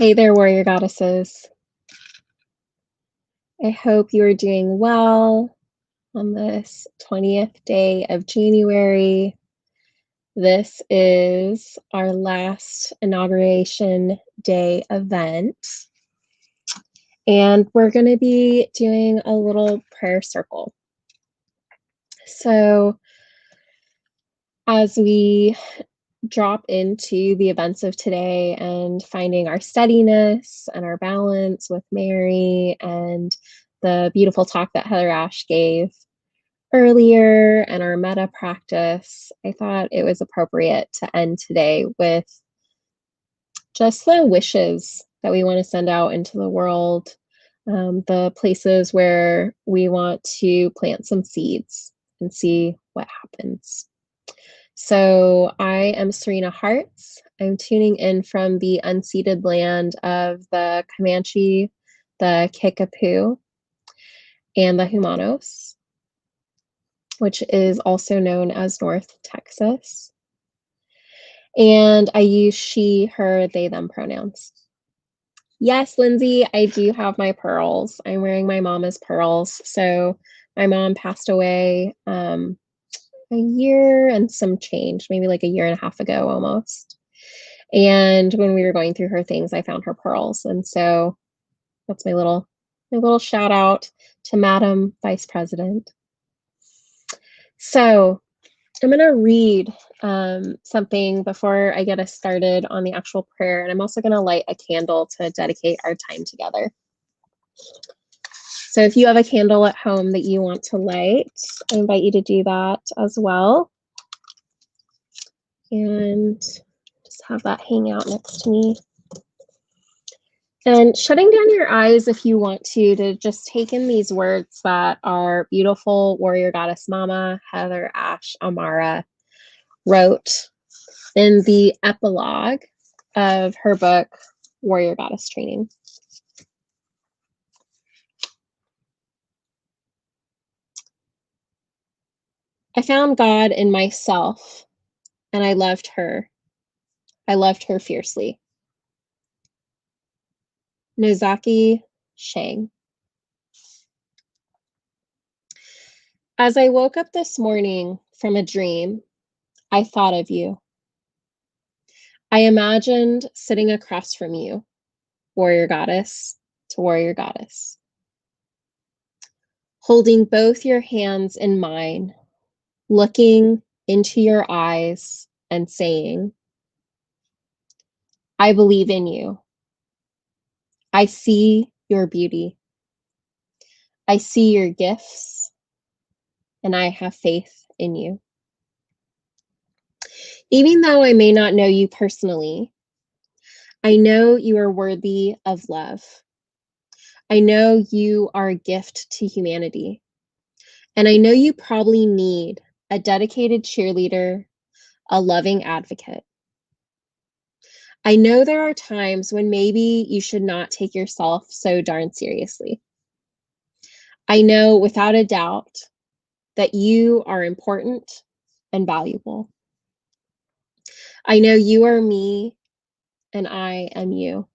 Hey there, warrior goddesses. I hope you are doing well on this 20th day of January. This is our last Inauguration Day event, and we're going to be doing a little prayer circle. So, as we drop into the events of today and finding our steadiness and our balance with Mary and the beautiful talk that Heather Ash gave earlier and our meta practice, I thought it was appropriate to end today with just the wishes that we want to send out into the world, the places where we want to plant some seeds and see what happens. So I am Sarina Harz. I'm tuning in from the unceded land of the Comanche, the Kickapoo, and the Humanos, which is also known as North Texas. And I use she, her, they, them pronouns. Yes, Lindsay, I do have my pearls. I'm wearing my mama's pearls. So my mom passed away a year and some change, maybe like a year and a half ago almost. And when we were going through her things, I found her pearls. And so that's my little shout out to Madam Vice President. So I'm going to read something before I get us started on the actual prayer. And I'm also going to light a candle to dedicate our time together. So if you have a candle at home that you want to light, I invite you to do that as well. And just have that hang out next to me. And shutting down your eyes if you want to just take in these words that our beautiful warrior goddess mama, Heather Ash Amara, wrote in the epilogue of her book, Warrior Goddess Training. I found God in myself, and I loved her. I loved her fiercely. Nozaki Shang. As I woke up this morning from a dream, I thought of you. I imagined sitting across from you, warrior goddess to warrior goddess, holding both your hands in mine, looking into your eyes and saying, I believe in you. I see your beauty. I see your gifts, and I have faith in you. Even though I may not know you personally, I know you are worthy of love. I know you are a gift to humanity. And I know you probably need a dedicated cheerleader, a loving advocate. I know there are times when maybe you should not take yourself so darn seriously. I know without a doubt that you are important and valuable. I know you are me and I am you.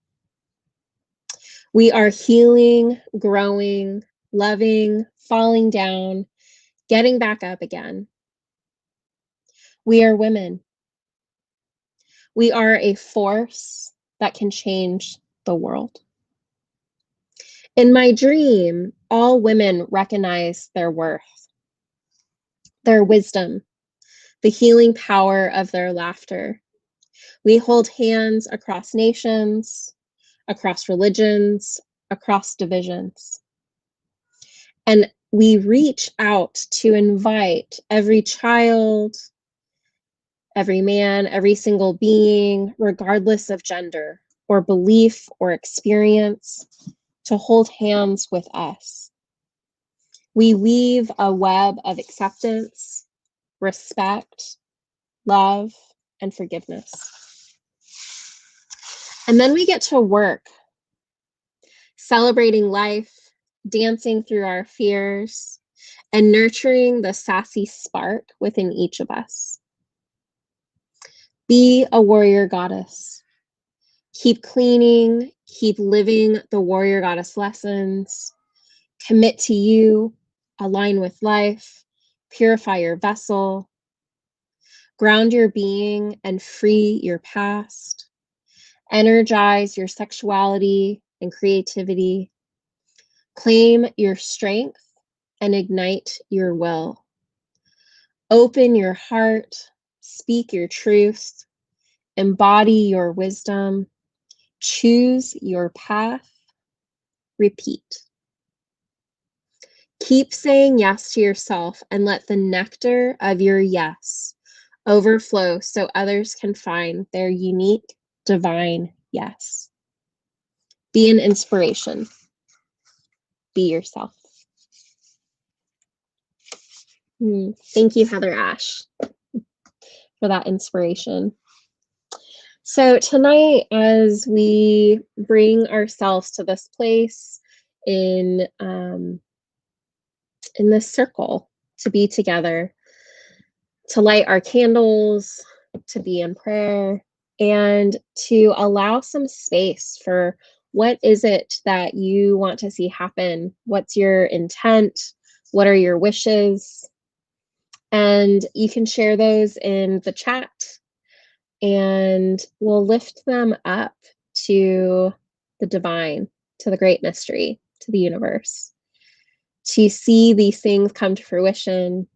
We are healing, growing, loving, falling down, getting back up again. We are women. We are a force that can change the world. In my dream, all women recognize their worth, their wisdom, the healing power of their laughter. We hold hands across nations, across religions, across divisions. And we reach out to invite every child, every man, every single being, regardless of gender or belief or experience, to hold hands with us. We weave a web of acceptance, respect, love, and forgiveness. And then we get to work, celebrating life, dancing through our fears, and nurturing the sassy spark within each of us. Be a warrior goddess. Keep cleaning, Keep living the warrior goddess lessons. Commit to you, align with life, purify your vessel, ground your being and free your past. Energize your sexuality and creativity. Claim your strength and ignite your will. Open your heart, speak your truth, embody your wisdom, choose your path, repeat. Keep saying yes to yourself and let the nectar of your yes overflow so others can find their unique, divine yes. Be an inspiration. Be yourself. Thank you, Heather Ash, for that inspiration. So tonight, as we bring ourselves to this place in this circle, to be together, to light our candles, to be in prayer, and to allow some space for what is it that you want to see happen? What's your intent? What are your wishes? And you can share those in the chat, and we'll lift them up to the divine, to the great mystery, to the universe, to see these things come to fruition,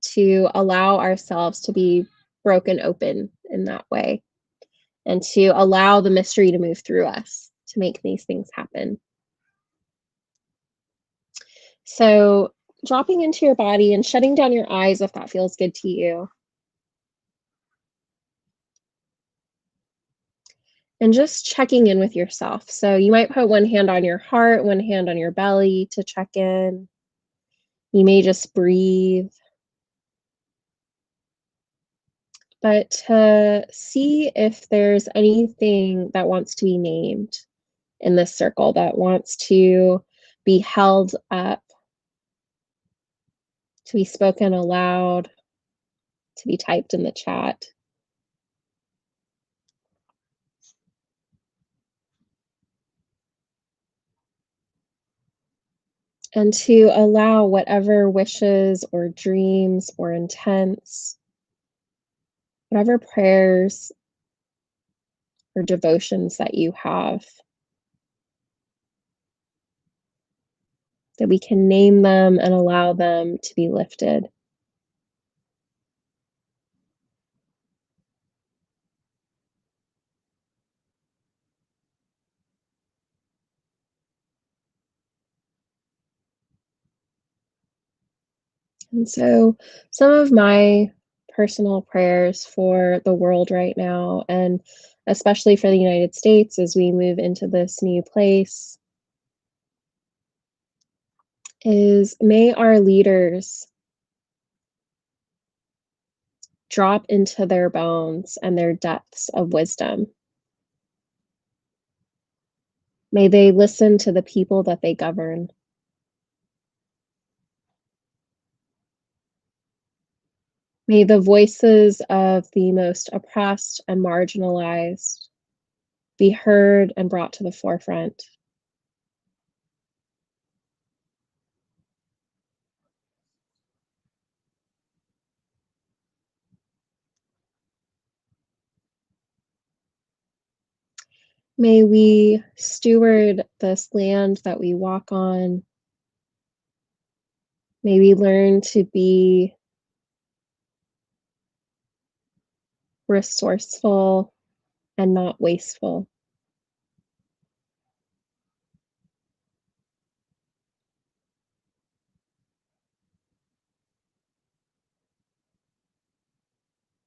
to allow ourselves to be broken open in that way, and to allow the mystery to move through us to make these things happen. So dropping into your body and shutting down your eyes if that feels good to you. And just checking in with yourself. So you might put one hand on your heart, one hand on your belly to check in. You may just breathe. But to see if there's anything that wants to be named in this circle, that wants to be held up, to be spoken aloud, to be typed in the chat. And to allow whatever wishes or dreams or intents, whatever prayers or devotions that you have, that we can name them and allow them to be lifted. And so some of my personal prayers for the world right now, and especially for the United States as we move into this new place, is may our leaders drop into their bones and their depths of wisdom. May they listen to the people that they govern. May the voices of the most oppressed and marginalized be heard and brought to the forefront. May we steward this land that we walk on. May we learn to be resourceful and not wasteful.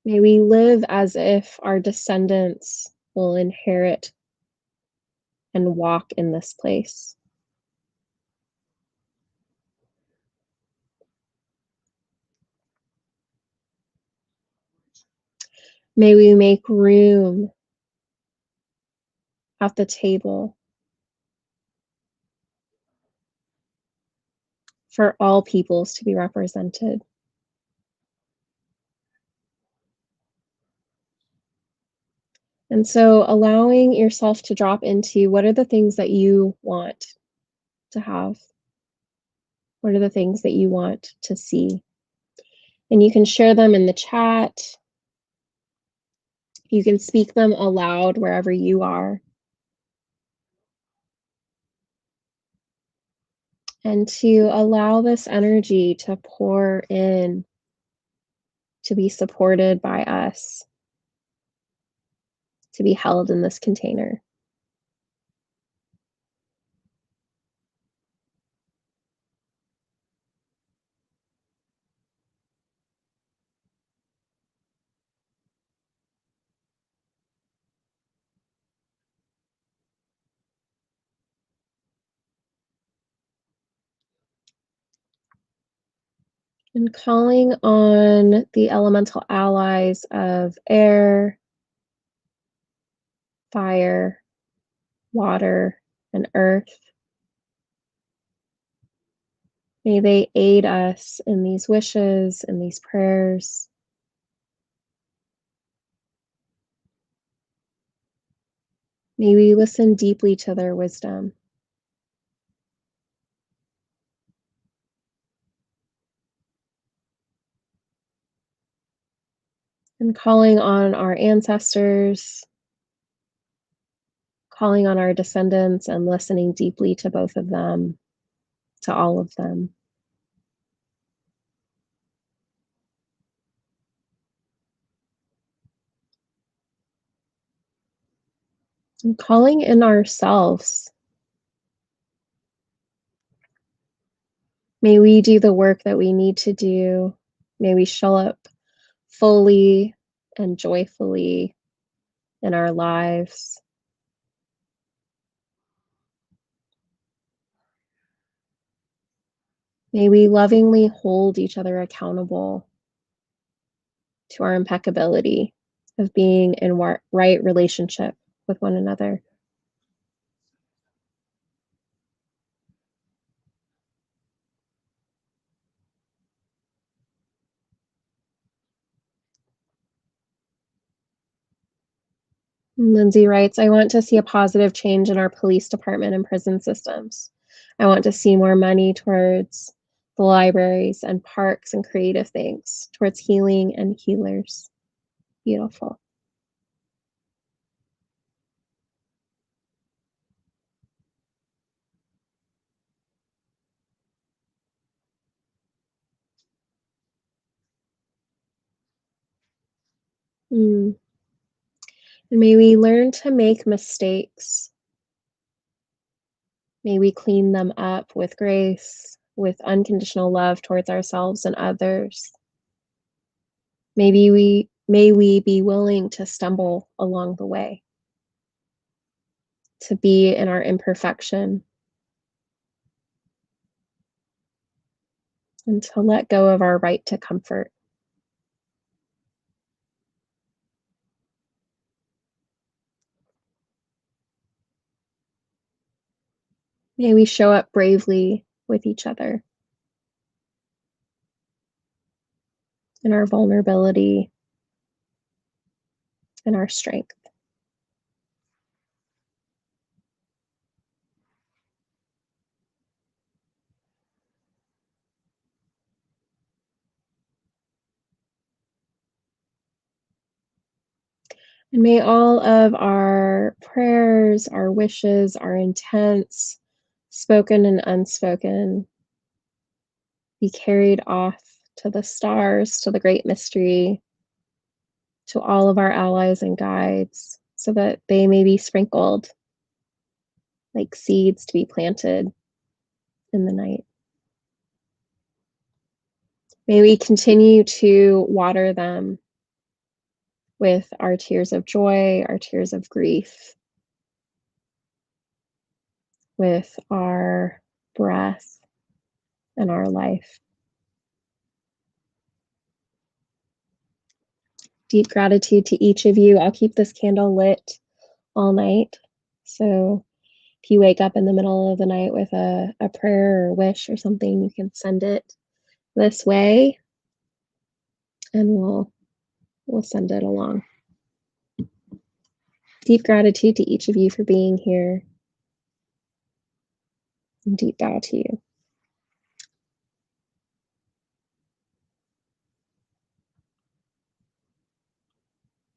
May we live as if our descendants will inherit and walk in this place. May we make room at the table for all peoples to be represented. And so allowing yourself to drop into what are the things that you want to have? What are the things that you want to see? And you can share them in the chat. You can speak them aloud wherever you are. And to allow this energy to pour in, to be supported by us, to be held in this container. And calling on the elemental allies of air, fire, water, and earth. May they aid us in these wishes and these prayers. May we listen deeply to their wisdom. And calling on our ancestors, calling on our descendants, and listening deeply to both of them, to all of them. And calling in ourselves. May we do the work that we need to do. May we show up fully and joyfully in our lives. May we lovingly hold each other accountable to our impeccability of being in right relationship with one another. Lindsay writes, I want to see a positive change in our police department and prison systems. I want to see more money towards the libraries and parks and creative things, towards healing and healers. Beautiful. Mm. And may we learn to make mistakes. May we clean them up with grace, with unconditional love towards ourselves and others. May we be willing to stumble along the way, to be in our imperfection, and to let go of our right to comfort. May we show up bravely with each other in our vulnerability and our strength. And may all of our prayers, our wishes, our intents, spoken and unspoken, be carried off to the stars, to the great mystery, to all of our allies and guides, so that they may be sprinkled like seeds to be planted in the night. May we continue to water them with our tears of joy, our tears of grief, with our breath and our life. Deep gratitude to each of you. I'll keep this candle lit all night. So if you wake up in the middle of the night with a prayer or wish or something, you can send it this way and we'll send it along. deep gratitude to each of you for being here, and deep bow to you.